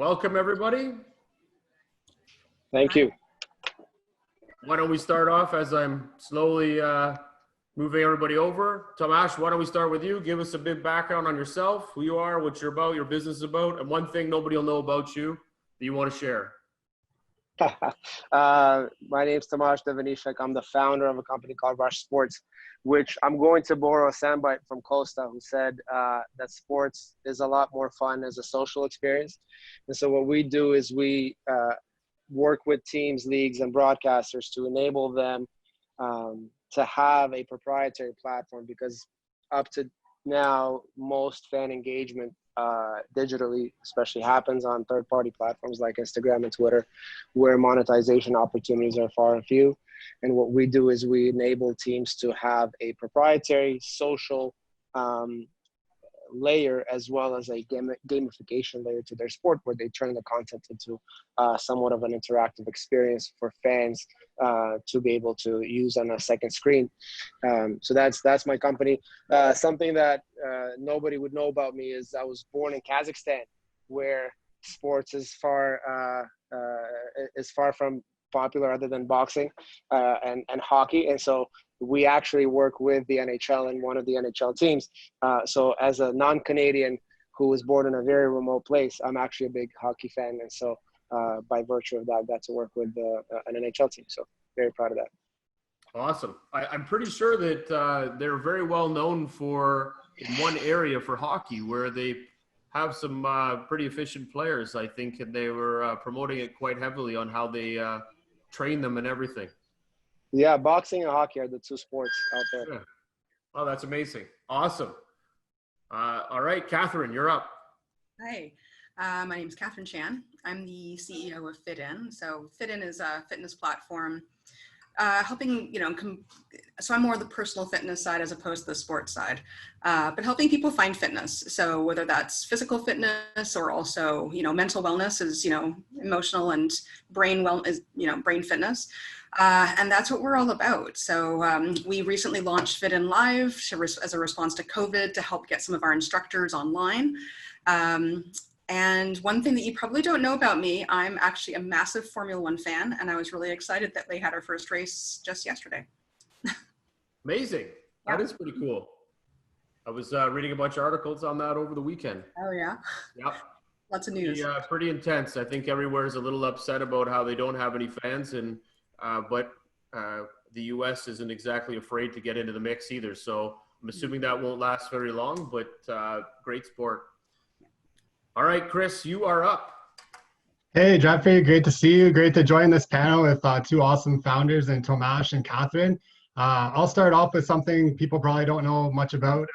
Welcome, everybody. Thank you. Why don't we start off as I'm slowly moving everybody over. Tomash, why don't we start with you? Give us a bit background on yourself, who you are, what you're about, your business is about, and one thing nobody will know about you that you want to share. My name's Tomash Devenishek. I'm the founder of a company called Rush Sports, which I'm going to borrow a soundbite from Costa, who said that sports is a lot more fun as a social experience. And so what we do is we work with teams, leagues, and broadcasters to enable them to have a proprietary platform, because up to now, most fan engagement digitally especially happens on third-party platforms like Instagram and Twitter, where monetization opportunities are far and few. And what we do is we enable teams to have a proprietary social layer, as well as a gamification layer to their sport, where they turn the content into somewhat of an interactive experience for fans to be able to use on a second screen. So that's my company. Something that nobody would know about me is I was born in Kazakhstan, where sports is far from popular other than boxing and hockey. And so we actually work with the NHL and one of the NHL teams. So as a non-Canadian who was born in a very remote place, I'm actually a big hockey fan. And so by virtue of that, I got to work with an NHL team. So very proud of that. Awesome. I'm pretty sure that they're very well known for, in one area, for hockey, where they have some pretty efficient players, I think, and they were promoting it quite heavily on how they train them and everything. Yeah, boxing and hockey are the two sports out there. Yeah. Oh, that's amazing. Awesome. All right, Catherine, you're up. Hi, my name is Catherine Chan. I'm the CEO of FitIn. So FitIn is a fitness platform helping, so I'm more the personal fitness side as opposed to the sports side, but helping people find fitness. So whether that's physical fitness or also, mental wellness is, emotional and brain brain fitness. And that's what we're all about. So we recently launched FitIn Live as a response to COVID to help get some of our instructors online. And one thing that you probably don't know about me, I'm actually a massive Formula One fan, and I was really excited that they had our first race just yesterday. Amazing. Yeah. That is pretty cool. I was reading a bunch of articles on that over the weekend. Oh, yeah? Yep. Lots of news. Yeah, pretty intense. I think everywhere is a little upset about how they don't have any fans, and but the U.S. isn't exactly afraid to get into the mix either. So I'm assuming that won't last very long, but great sport. All right, Kris, you are up. Hey, Jeffrey, great to see you. Great to join this panel with two awesome founders, and Tomash and Catherine. I'll start off with something people probably don't know much about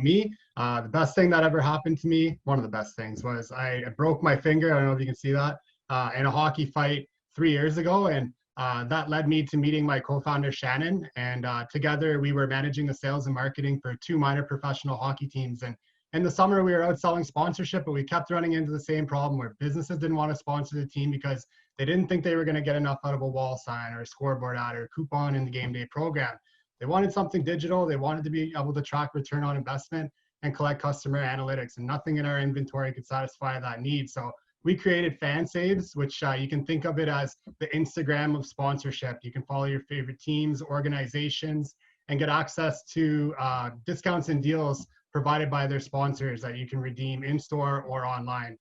me. The best thing that ever happened to me, one of the best things, was I broke my finger. I don't know if you can see that, in a hockey fight 3 years ago. And that led me to meeting my co-founder, Shannon. And together we were managing the sales and marketing for 2 minor professional hockey teams. And in the summer, we were out selling sponsorship, but we kept running into the same problem where businesses didn't want to sponsor the team because they didn't think they were going to get enough out of a wall sign or a scoreboard ad or a coupon in the game day program. They wanted something digital. They wanted to be able to track return on investment and collect customer analytics, and nothing in our inventory could satisfy that need. So we created FanSaves, which you can think of it as the Instagram of sponsorship. You can follow your favorite teams, organizations, and get access to discounts and deals provided by their sponsors that you can redeem in-store or online.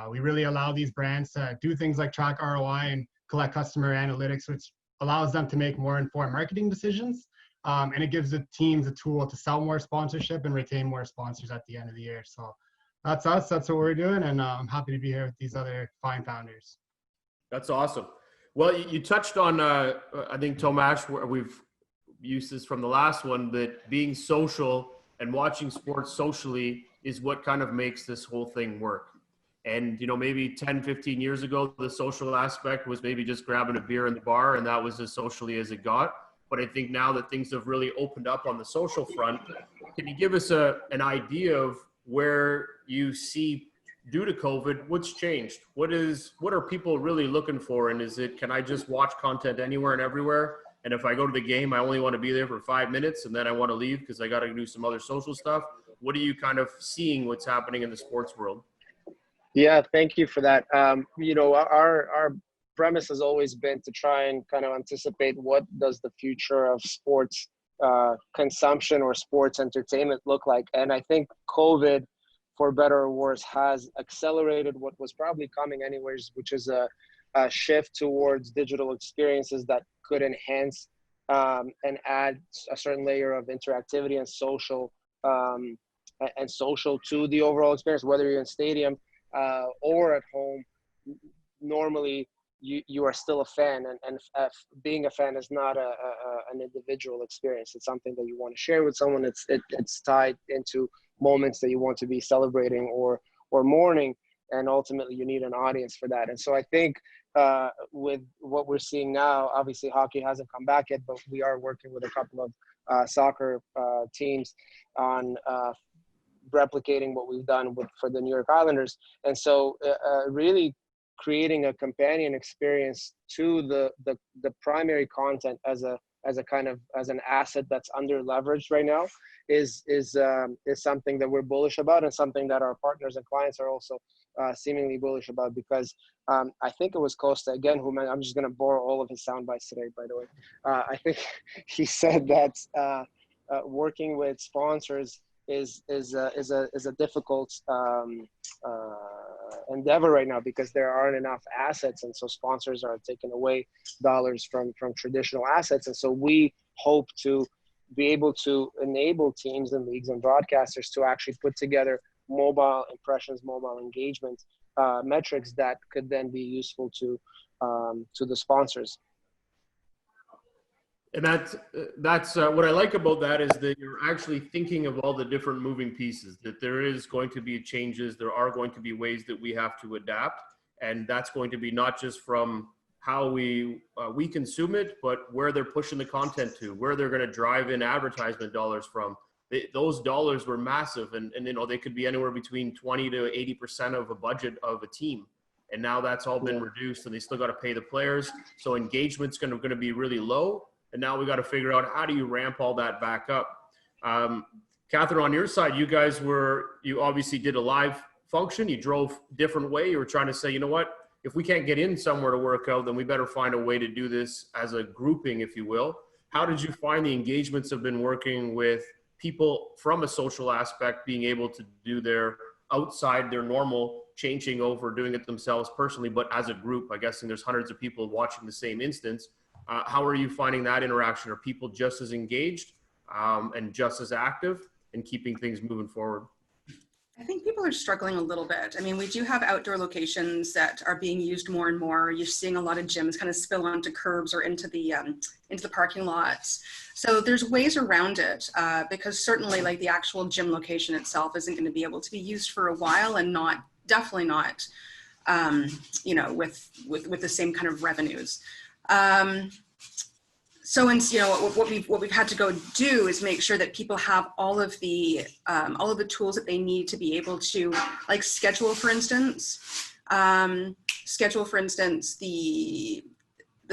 We really allow these brands to do things like track ROI and collect customer analytics, which allows them to make more informed marketing decisions. And it gives the teams a tool to sell more sponsorship and retain more sponsors at the end of the year. So that's us, that's what we're doing. And I'm happy to be here with these other fine founders. That's awesome. Well, you touched on, I think, Tomash, we've used this from the last one, that being social and watching sports socially is what kind of makes this whole thing work. And, maybe 10, 15 years ago, the social aspect was maybe just grabbing a beer in the bar, and that was as socially as it got. But I think now that things have really opened up on the social front, can you give us an idea of where you see, due to COVID, what's changed? What are people really looking for? And can I just watch content anywhere and everywhere? And if I go to the game, I only want to be there for 5 minutes and then I want to leave because I got to do some other social stuff. What are you kind of seeing what's happening in the sports world? Yeah, thank you for that. You know, our premise has always been to try and kind of anticipate what does the future of sports consumption or sports entertainment look like. And I think COVID, for better or worse, has accelerated what was probably coming anyways, which is a shift towards digital experiences that could enhance and add a certain layer of interactivity and social to the overall experience, whether you're in stadium or at home. Normally you are still a fan, and being a fan is not an individual experience. It's something that you want to share with someone. It's tied into moments that you want to be celebrating or mourning, and ultimately you need an audience for that. And so I think with what we're seeing now, obviously hockey hasn't come back yet, but we are working with a couple of soccer teams on replicating what we've done for the New York Islanders. And so really creating a companion experience to the primary content as an asset that's under leveraged right now is something that we're bullish about, and something that our partners and clients are also seemingly bullish about, because I think it was Costa again who I'm just going to borrow all of his sound bites today, by the way. I think he said that working with sponsors is a difficult endeavor right now, because there aren't enough assets, and so sponsors are taking away dollars from traditional assets. And so we hope to be able to enable teams and leagues and broadcasters to actually put together mobile impressions, mobile engagement metrics that could then be useful to the sponsors. And that's what I like about that, is that you're actually thinking of all the different moving pieces, that there is going to be changes. There are going to be ways that we have to adapt. And that's going to be not just from how we consume it, but where they're pushing the content to, where they're going to drive in advertisement dollars from. Those dollars were massive. And you know, they could be anywhere between 20 to 80% of a budget of a team. And now that's all been reduced, and they still got to pay the players. So engagement's going to be really low. And now we got to figure out, how do you ramp all that back up? Catherine, on your side, you obviously did a live function. You drove different way. You were trying to say, you know what, if we can't get in somewhere to work out, then we better find a way to do this as a grouping, if you will. How did you find the engagements have been working with people from a social aspect, being able to do their outside their normal, changing over, doing it themselves personally, but as a group? I guess, and there's hundreds of people watching the same instance. How are you finding that interaction? Are people just as engaged and just as active in keeping things moving forward? I think people are struggling a little bit. I mean, we do have outdoor locations that are being used more and more. You're seeing a lot of gyms kind of spill onto curbs or into the parking lots. So there's ways around it, because certainly, like, the actual gym location itself isn't going to be able to be used for a while, and definitely not, you know, with the same kind of revenues. So, and you know, what we've had to go do is make sure that people have all of the tools that they need to be able to, like, schedule, for instance, the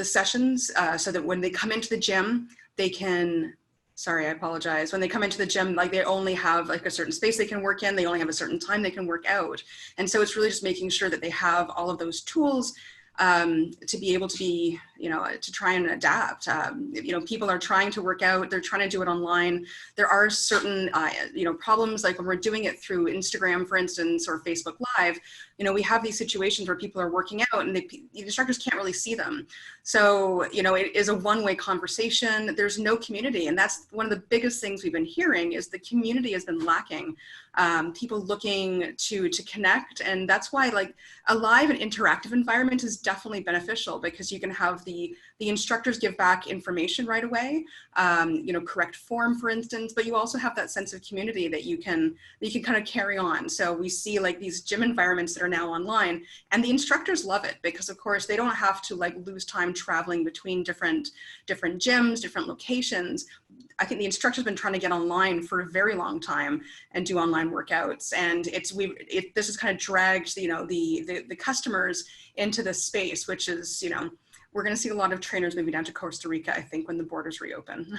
sessions, so that when they come into the gym, they can. Sorry, I apologize. When they come into the gym, like, they only have like a certain space they can work in. They only have a certain time they can work out, and so it's really just making sure that they have all of those tools to be able to be, you know, to try and adapt. You know, people are trying to work out, they're trying to do it online. There are certain, you know, problems, like when we're doing it through Instagram, for instance, or Facebook Live, you know, we have these situations where people are working out and the instructors can't really see them. So, you know, it is a one-way conversation. There's no community. And that's one of the biggest things we've been hearing, is the community has been lacking. People looking to connect. And that's why, like, a live and interactive environment is definitely beneficial, because you can have the instructors give back information right away, you know, correct form, for instance, but you also have that sense of community that you can kind of carry on. So we see, like, these gym environments that are now online, and the instructors love it, because of course they don't have to, like, lose time traveling between different gyms, different locations. I think the instructors have been trying to get online for a very long time and do online workouts, and this has kind of dragged, you know, the customers into this space, which is, you know, we're going to see a lot of trainers moving down to Costa Rica, I think, when the borders reopen.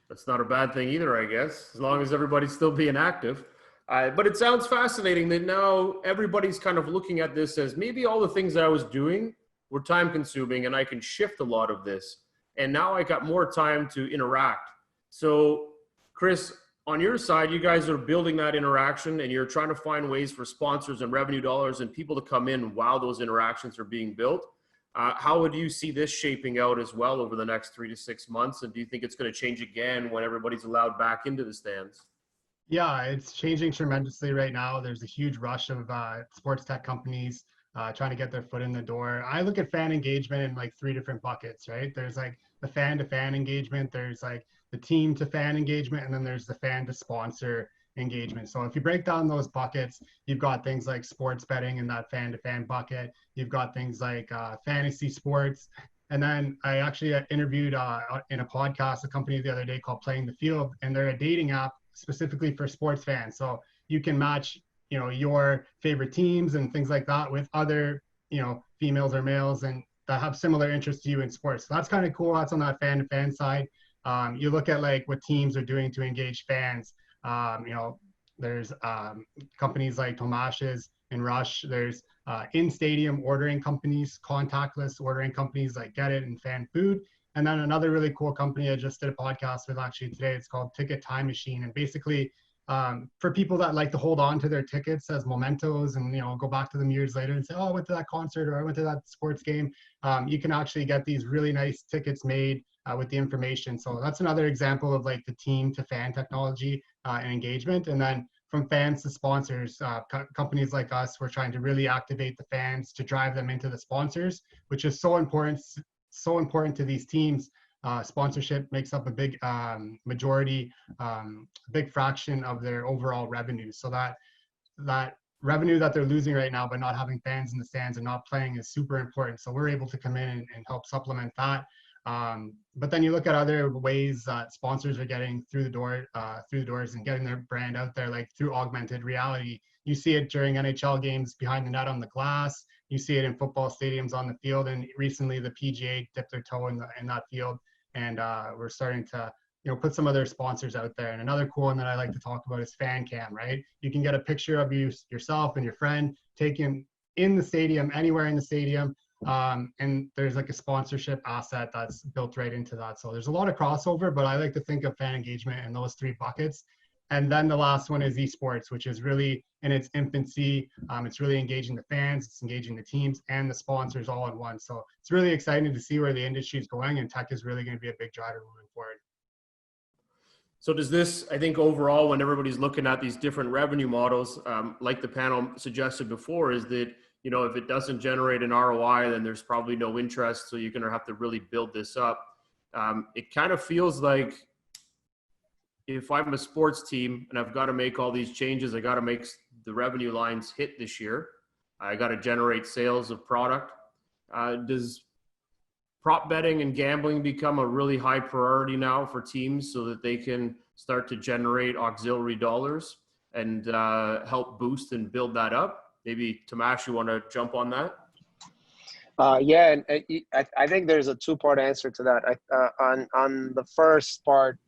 That's not a bad thing either, I guess, as long as everybody's still being active. But it sounds fascinating that now everybody's kind of looking at this as maybe all the things I was doing were time consuming and I can shift a lot of this. And now I got more time to interact. So Kris, on your side, you guys are building that interaction and you're trying to find ways for sponsors and revenue dollars and people to come in while those interactions are being built. How would you see this shaping out as well over the next 3 to 6 months? And do you think it's going to change again when everybody's allowed back into the stands? Yeah, it's changing tremendously right now. There's a huge rush of sports tech companies trying to get their foot in the door. I look at fan engagement in like 3 different buckets, right? There's like the fan to fan engagement, there's like the team to fan engagement, and then there's the fan to sponsor engagement. So if you break down those buckets, you've got things like sports betting in that fan to fan bucket. You've got things like fantasy sports. And then I actually interviewed in a podcast a company the other day called Playing the Field, and they're a dating app specifically for sports fans. So you can match, your favorite teams and things like that with other, females or males and that have similar interests to you in sports. So that's kind of cool. That's on that fan to fan side. You look at like what teams are doing to engage fans. There's companies like Tomash's and Rush. There's in-stadium ordering companies, contactless ordering companies like Get It and Fan Food. And then another really cool company I just did a podcast with actually today, it's called Ticket Time Machine. And basically for people that like to hold on to their tickets as mementos and, go back to them years later and say, oh, I went to that concert or I went to that sports game. You can actually get these really nice tickets made with the information. So that's another example of like the team to fan technology and engagement. And then from fans to sponsors, companies like us, we're trying to really activate the fans to drive them into the sponsors, which is so important to these teams. Sponsorship makes up a big majority, big fraction of their overall revenue. So that revenue that they're losing right now by not having fans in the stands and not playing is super important. So we're able to come in and help supplement that. But then you look at other ways that sponsors are getting through the doors and getting their brand out there, like through augmented reality. You see it during NHL games behind the net on the glass. You see it in football stadiums on the field. And recently the PGA dipped their toe in that field. And we're starting to, put some of their sponsors out there. And another cool one that I like to talk about is fan cam, right? You can get a picture of yourself and your friend taken in the stadium, anywhere in the stadium. And there's like a sponsorship asset that's built right into that. So there's a lot of crossover, but I like to think of fan engagement in those 3 buckets. And then the last one is esports, which is really in its infancy. It's really engaging the fans, it's engaging the teams and the sponsors all in one. So it's really exciting to see where the industry is going, and tech is really going to be a big driver moving forward. So does this, I think overall, when everybody's looking at these different revenue models, like the panel suggested before, is that, if it doesn't generate an ROI, then there's probably no interest. So you're going to have to really build this up. It kind of feels like if I'm a sports team and I've got to make all these changes, I got to make the revenue lines hit this year. I got to generate sales of product. Does prop betting and gambling become a really high priority now for teams so that they can start to generate auxiliary dollars and help boost and build that up? Maybe Tomash, you want to jump on that? Yeah, and I think there's a 2-part answer to that. On the first part,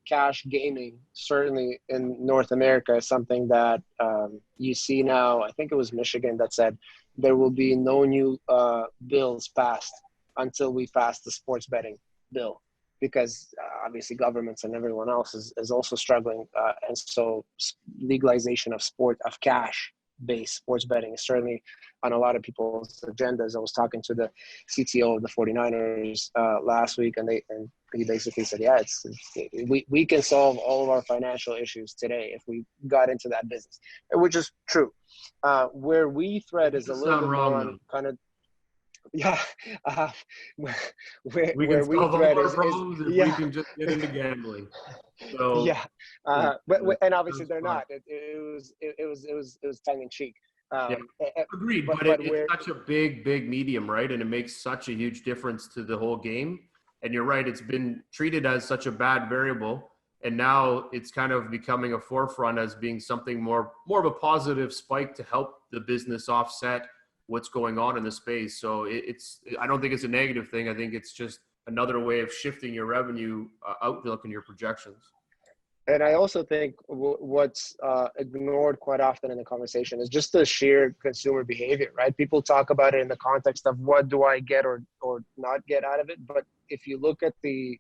cash gaming, certainly in North America, is something that you see now. I think it was Michigan that said there will be no new bills passed until we pass the sports betting bill, because obviously governments and everyone else is also struggling. And so legalization of cash-based sports betting is certainly on a lot of people's agendas. I was talking to the CTO of the 49ers last week, and he basically said, yeah, we can solve all of our financial issues today if we got into that business, which is true. Where we thread is a little bit more on kind of, yeah, where we solve all thread our is problems if we can just get into gambling. So yeah, but and obviously they're not. It was tongue in cheek. Yeah, agreed, but it's such a big medium, right? And it makes such a huge difference to the whole game. And you're right, it's been treated as such a bad variable, and now it's kind of becoming a forefront as being something more of a positive spike to help the business offset what's going on in the space. So I don't think it's a negative thing. I think it's just another way of shifting your revenue outlook and your projections. And I also think what's ignored quite often in the conversation is just the sheer consumer behavior, right? People talk about it in the context of what do I get or not get out of it. But if you look at the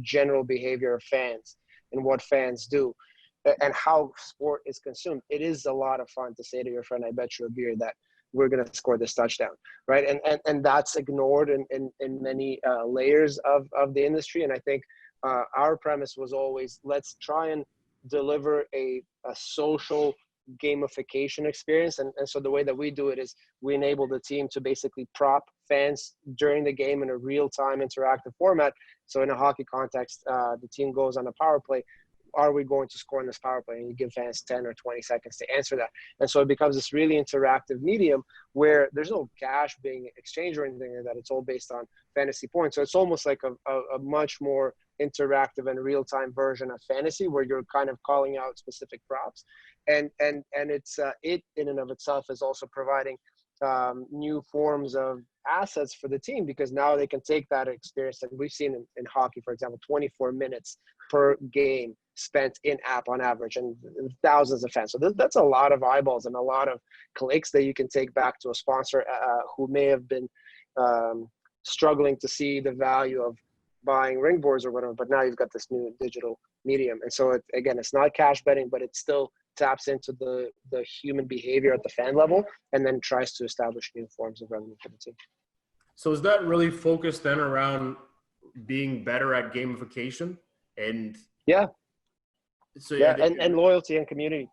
general behavior of fans and what fans do and how sport is consumed, it is a lot of fun to say to your friend, I bet you a beer that we're going to score this touchdown, right? And that's ignored in many layers of the industry. And I think our premise was always, let's try and deliver a social gamification experience. And so the way that we do it is we enable the team to basically prop fans during the game in a real-time interactive format. So in a hockey context, the team goes on a power play. Are we going to score in this power play? And you give fans 10 or 20 seconds to answer that. And so it becomes this really interactive medium where there's no cash being exchanged or anything like that. It's all based on fantasy points. So it's almost like a much more interactive and real-time version of fantasy where you're kind of calling out specific props. And it's it in and of itself is also providing new forms of assets for the team, because now they can take that experience. And we've seen in hockey, for example, 24 minutes per game spent in app on average, and thousands of fans. So that's a lot of eyeballs and a lot of clicks that you can take back to a sponsor who may have been struggling to see the value of buying ring boards or whatever, but now you've got this new digital medium. And so it's not cash betting, but it still taps into the human behavior at the fan level and then tries to establish new forms of revenue for the team. So is that really focused then around being better at gamification? And yeah, so and loyalty and community.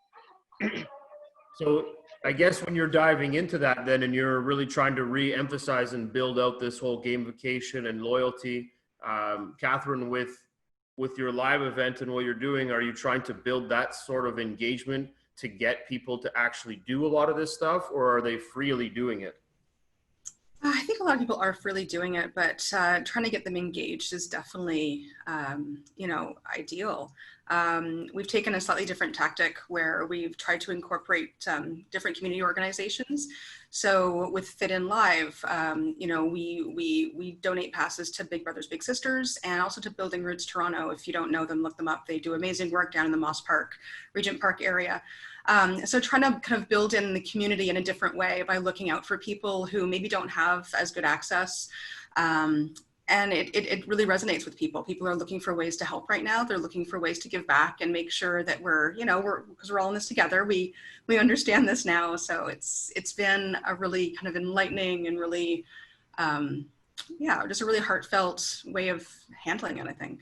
So I guess when you're diving into that then, and you're really trying to re-emphasize and build out this whole gamification and loyalty, Catherine, with your live event and what you're doing, are you trying to build that sort of engagement to get people to actually do a lot of this stuff, or are they freely doing it? I think a lot of people are freely doing it, but trying to get them engaged is definitely, ideal. We've taken a slightly different tactic where we've tried to incorporate different community organizations. So with FitIn Live, we donate passes to Big Brothers Big Sisters and also to Building Roots Toronto. If you don't know them, look them up. They do amazing work down in the Moss Park, Regent Park area. So trying to kind of build in the community in a different way by looking out for people who maybe don't have as good access. And it really resonates with people. People are looking for ways to help right now. They're looking for ways to give back and make sure that because we're all in this together. We understand this now. So it's been a really kind of enlightening and really, just a really heartfelt way of handling it, I think.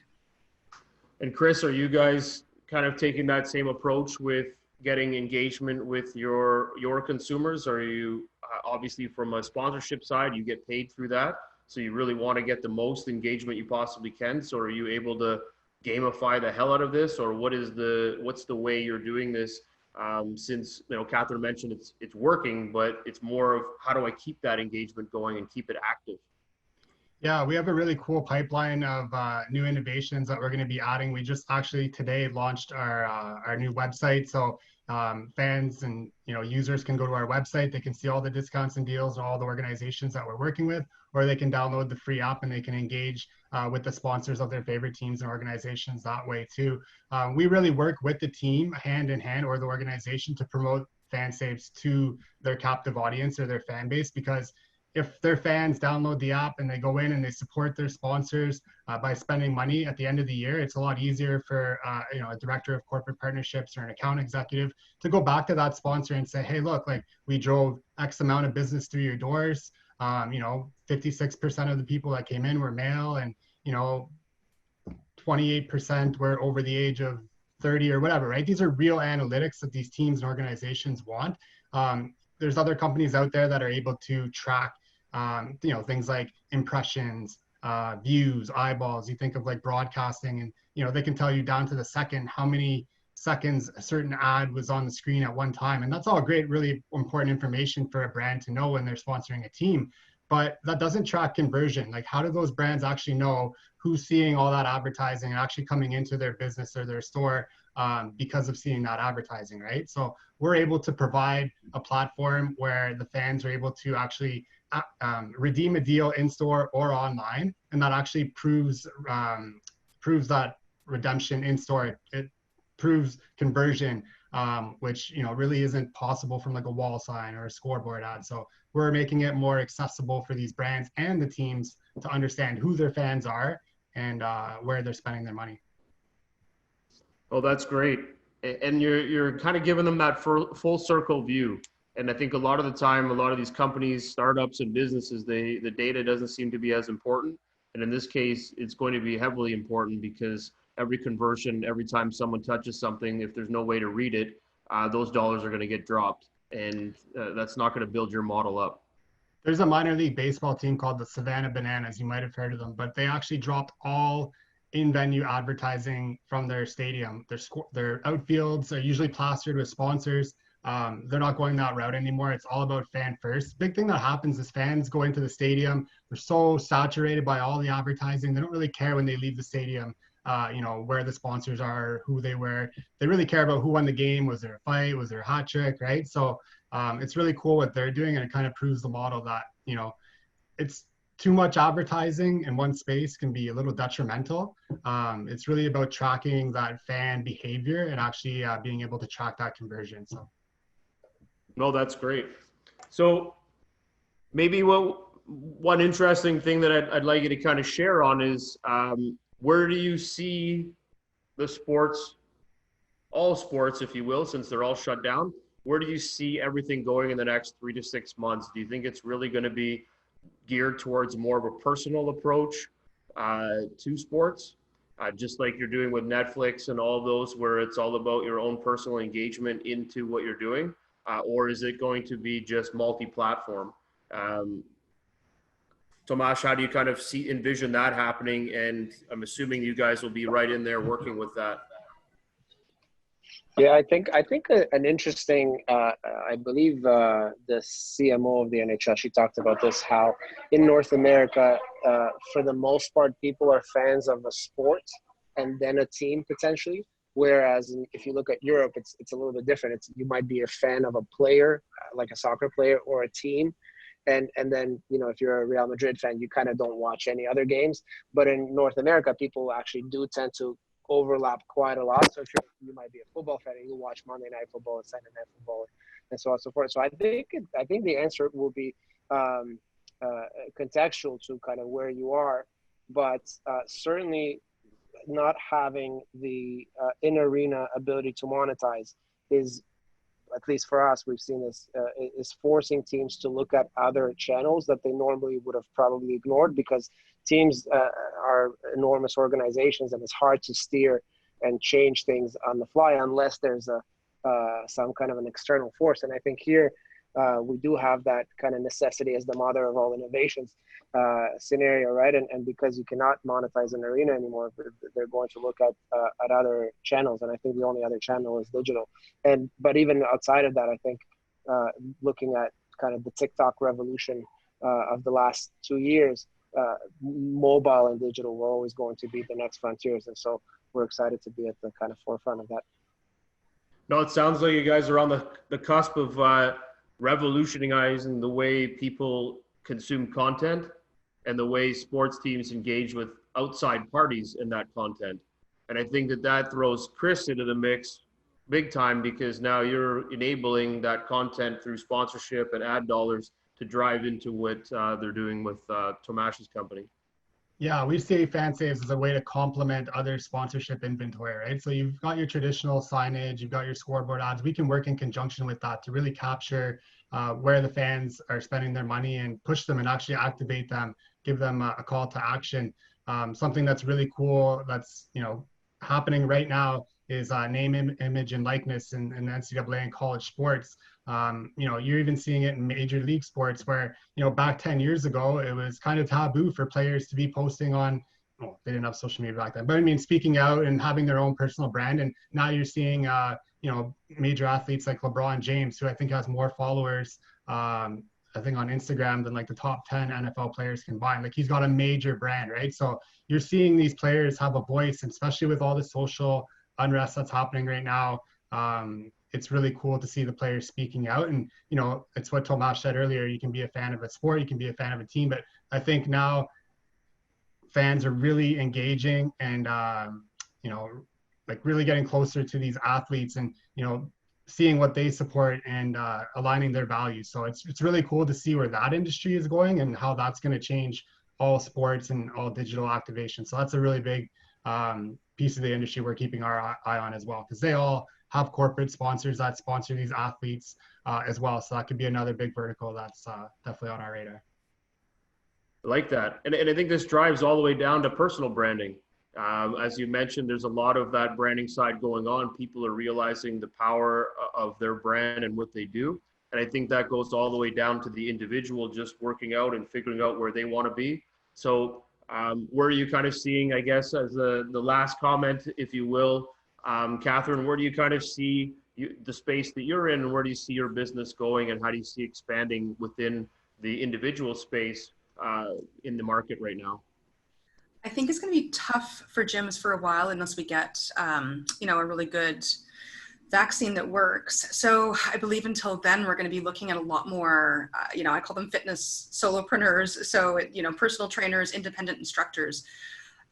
And Kris, are you guys kind of taking that same approach with getting engagement with your consumers? Are you obviously from a sponsorship side, you get paid through that? So you really want to get the most engagement you possibly can. So are you able to gamify the hell out of this, or what's the way you're doing this? Since Catherine mentioned it's working, but it's more of how do I keep that engagement going and keep it active? Yeah, we have a really cool pipeline of new innovations that we're going to be adding. We just actually today launched our new website. So fans and users can go to our website. They can see all the discounts and deals and all the organizations that we're working with, or they can download the free app and they can engage with the sponsors of their favorite teams and organizations that way too. We really work with the team hand in hand, or the organization, to promote FanSaves to their captive audience or their fan base, because if their fans download the app and they go in and they support their sponsors by spending money at the end of the year, it's a lot easier for a director of corporate partnerships or an account executive to go back to that sponsor and say, hey, look, like we drove X amount of business through your doors. 56% of the people that came in were male, and 28% were over the age of 30 or whatever, right? These are real analytics that these teams and organizations want. There's other companies out there that are able to track things like impressions, views, eyeballs. You think of like broadcasting, and they can tell you down to the second how many seconds a certain ad was on the screen at one time. And that's all great, really important information for a brand to know when they're sponsoring a team. But that doesn't track conversion. Like, how do those brands actually know who's seeing all that advertising and actually coming into their business or their store because of seeing that advertising, right? So we're able to provide a platform where the fans are able to actually redeem a deal in store or online, and that actually proves that redemption in store. It proves conversion, which, you know, really isn't possible from like a wall sign or a scoreboard ad. So we're making it more accessible for these brands and the teams to understand who their fans are and where they're spending their money. Oh, that's great. And you're kind of giving them that full circle view. And I think a lot of the time, a lot of these companies, startups and businesses, the data doesn't seem to be as important. And in this case, it's going to be heavily important because every conversion, every time someone touches something, if there's no way to read it, those dollars are going to get dropped. And that's not going to build your model up. There's a minor league baseball team called the Savannah Bananas. You might have heard of them, but they actually dropped all in-venue advertising from their stadium. Their outfields are usually plastered with sponsors. They're not going that route anymore. It's all about fan first. Big thing that happens is fans go into the stadium. They're so saturated by all the advertising. They don't really care when they leave the stadium, you know, where the sponsors are, who they were. They really care about who won the game. Was there a fight? Was there a hat trick? Right? So it's really cool what they're doing, and it kind of proves the model that, you know, it's too much advertising in one space can be a little detrimental. It's really about tracking that fan behavior and actually being able to track that conversion. So. No, that's great. So maybe one interesting thing that I'd like you to kind of share on is where do you see the sports, all sports, if you will, since they're all shut down, where do you see everything going in the next 3 to 6 months? Do you think it's really going to be geared towards more of a personal approach to sports, just like you're doing with Netflix and all those, where it's all about your own personal engagement into what you're doing? Or is it going to be just multi-platform? Tomash, how do you kind of envision that happening? And I'm assuming you guys will be right in there working with that. Yeah, I think an interesting, I believe the CMO of the NHL, she talked about this, how in North America, for the most part, people are fans of a sport and then a team potentially. Whereas if you look at Europe, it's a little bit different. You might be a fan of a player, like a soccer player or a team. And then, you know, if you're a Real Madrid fan, you kind of don't watch any other games. But in North America, people actually do tend to overlap quite a lot. So if you might be a football fan and you watch Monday Night Football and Sunday Night Football and so on and so forth. So I think the answer will be contextual to kind of where you are, but certainly not having the in-arena ability to monetize is, at least for us, we've seen this, is forcing teams to look at other channels that they normally would have probably ignored, because teams are enormous organizations and it's hard to steer and change things on the fly unless there's some kind of an external force. And I think here we do have that kind of necessity as the mother of all innovations scenario, right? And because you cannot monetize an arena anymore, they're going to look at other channels. And I think the only other channel is digital. But even outside of that, I think looking at kind of the TikTok revolution of the last 2 years, mobile and digital were always going to be the next frontiers. And so we're excited to be at the kind of forefront of that. No, it sounds like you guys are on the cusp of revolutionizing the way people consume content and the way sports teams engage with outside parties in that content. And I think that throws Kris into the mix big time, because now you're enabling that content through sponsorship and ad dollars to drive into what they're doing with Tomash's company. Yeah, we see FanSaves as a way to complement other sponsorship inventory, right? So you've got your traditional signage, you've got your scoreboard ads. We can work in conjunction with that to really capture where the fans are spending their money and push them and actually activate them, give them a call to action. Something that's really cool that's, you know, happening right now is name, image, and likeness in NCAA and college sports. You know, you're even seeing it in major league sports where, you know, back 10 years ago, it was kind of taboo for players to be posting on, well, they didn't have social media back then, but I mean, speaking out and having their own personal brand. And now you're seeing, you know, major athletes like LeBron James, who I think has more followers, I think on Instagram than like the top 10 NFL players combined. Like, he's got a major brand, right? So you're seeing these players have a voice, and especially with all the social unrest that's happening right now. It's really cool to see the players speaking out. And, you know, it's what Tomash said earlier, you can be a fan of a sport, you can be a fan of a team, but I think now fans are really engaging and, you know, like really getting closer to these athletes and, seeing what they support and aligning their values. So it's really cool to see where that industry is going and how that's going to change all sports and all digital activation. So that's a really big piece of the industry we're keeping our eye on as well, because they all have corporate sponsors that sponsor these athletes as well. So that could be another big vertical that's definitely on our radar. I like that. And I think this drives all the way down to personal branding. As you mentioned, there's a lot of that branding side going on. People are realizing the power of their brand and what they do. And I think that goes all the way down to the individual just working out and figuring out where they want to be. So where are you kind of seeing, I guess, as the last comment, if you will, Catherine, where do you kind of see the space that you're in, and where do you see your business going, and how do you see expanding within the individual space in the market right now? I think it's going to be tough for gyms for a while unless we get, a really good vaccine that works. So I believe until then, we're going to be looking at a lot more, I call them fitness solopreneurs. So, personal trainers, independent instructors.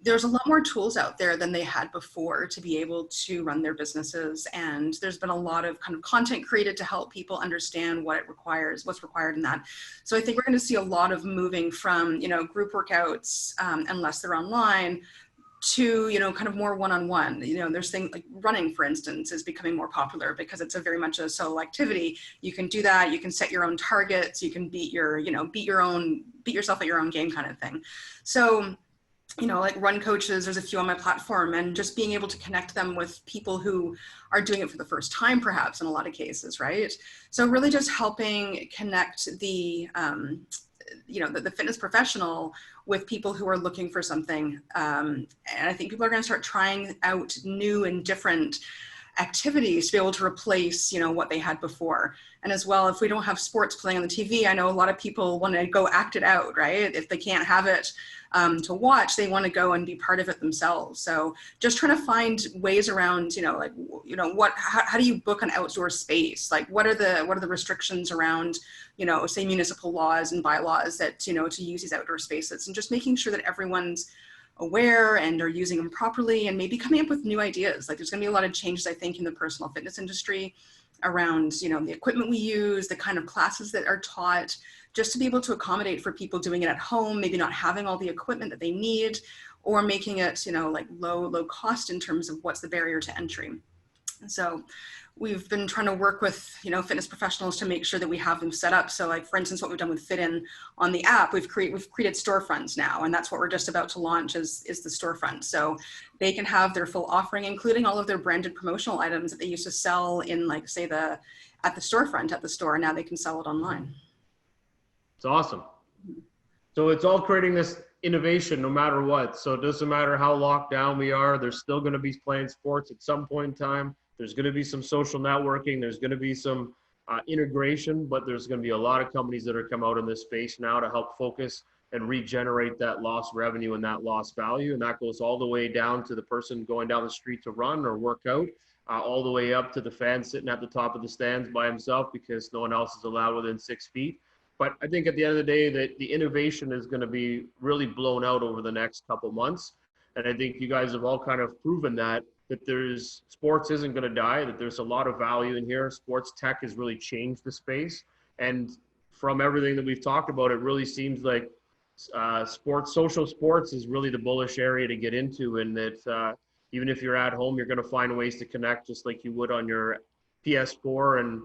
There's a lot more tools out there than they had before to be able to run their businesses. And there's been a lot of kind of content created to help people understand what it requires, what's required in that. So I think we're going to see a lot of moving from, group workouts, unless they're online, to, kind of more one-on-one. There's things like running, for instance, is becoming more popular because it's a very much a solo activity. You can do that. You can set your own targets. You can beat yourself at your own game kind of thing. So, like run coaches, there's a few on my platform, and just being able to connect them with people who are doing it for the first time, perhaps in a lot of cases, right? So really just helping connect the fitness professional with people who are looking for something. And I think people are going to start trying out new and different activities to be able to replace, what they had before. And as well, if we don't have sports playing on the TV, I know a lot of people want to go act it out, right? If they can't have it to watch, they want to go and be part of it themselves. So just trying to find ways around, how do you book an outdoor space? Like, what are the restrictions around, say municipal laws and bylaws that, to use these outdoor spaces, and just making sure that everyone's aware and are using them properly, and maybe coming up with new ideas. Like, there's going to be a lot of changes, I think, in the personal fitness industry around, the equipment we use, the kind of classes that are taught, just to be able to accommodate for people doing it at home, maybe not having all the equipment that they need, or making it, like low cost in terms of what's the barrier to entry. So we've been trying to work with, fitness professionals to make sure that we have them set up. So like, for instance, what we've done with FitIn on the app, we've created storefronts now, and that's what we're just about to launch is the storefront. So they can have their full offering, including all of their branded promotional items that they used to sell in, like, say, at the storefront at the store. Now they can sell it online. It's awesome. So it's all creating this innovation no matter what. So it doesn't matter how locked down we are, there's still going to be playing sports at some point in time. There's going to be some social networking. There's going to be some integration, but there's going to be a lot of companies that are come out in this space now to help focus and regenerate that lost revenue and that lost value. And that goes all the way down to the person going down the street to run or work out, all the way up to the fan sitting at the top of the stands by himself because no one else is allowed within 6 feet. But I think at the end of the day that the innovation is going to be really blown out over the next couple months. And I think you guys have all kind of proven that sports isn't going to die, that there's a lot of value in here. Sports tech has really changed the space. And from everything that we've talked about, it really seems like social sports is really the bullish area to get into. And that even if you're at home, you're going to find ways to connect just like you would on your PS4 and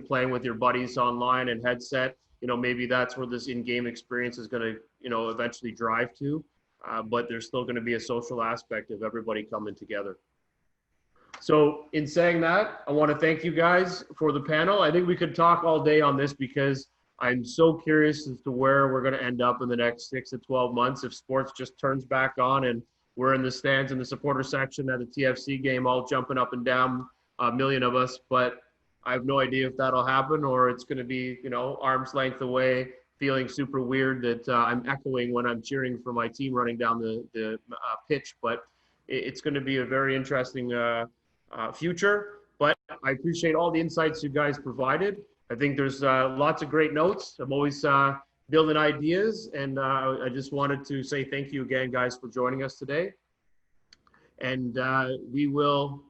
playing with your buddies online and headset. Maybe that's where this in-game experience is going to, eventually drive to. But there's still going to be a social aspect of everybody coming together. So in saying that, I want to thank you guys for the panel. I think we could talk all day on this because I'm so curious as to where we're going to end up in the next 6 to 12 months if sports just turns back on and we're in the stands in the supporter section at the TFC game, all jumping up and down, a million of us. But I have no idea if that'll happen or it's going to be, arm's length away, feeling super weird that I'm echoing when I'm cheering for my team running down the pitch. But it's going to be a very interesting future. But I appreciate all the insights you guys provided. I think there's lots of great notes. I'm always building ideas. And I just wanted to say thank you again, guys, for joining us today. and we will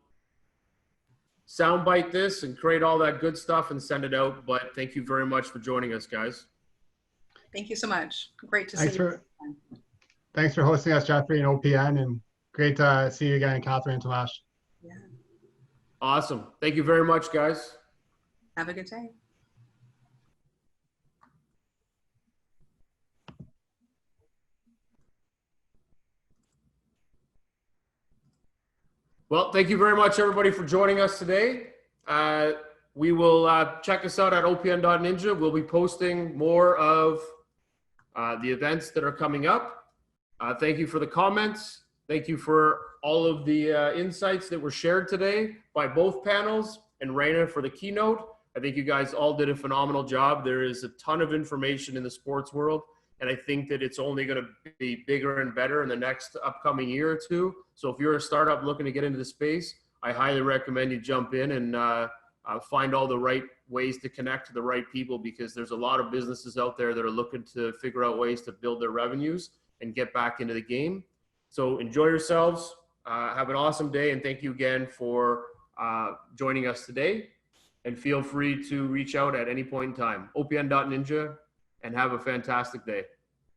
soundbite this and create all that good stuff and send it out. But thank you very much for joining us, guys. Thank you so much. Great to see you. Thanks for hosting us, Jeffrey and OPN, and great to see you again, Catherine and Tomash. Yeah. Awesome. Thank you very much, guys. Have a good day. Well, thank you very much, everybody, for joining us today. We will check us out at opn.ninja. We'll be posting more of the events that are coming up. Thank you for the comments. Thank you for all of the insights that were shared today by both panels, and Raina for the keynote. I think you guys all did a phenomenal job. There is a ton of information in the sports world, and I think that it's only going to be bigger and better in the next upcoming year or two. So if you're a startup looking to get into the space, I highly recommend you jump in and find all the right ways to connect to the right people, because there's a lot of businesses out there that are looking to figure out ways to build their revenues and get back into the game. So enjoy yourselves. Have an awesome day, and thank you again for joining us today. And feel free to reach out at any point in time. opn.ninja, and have a fantastic day.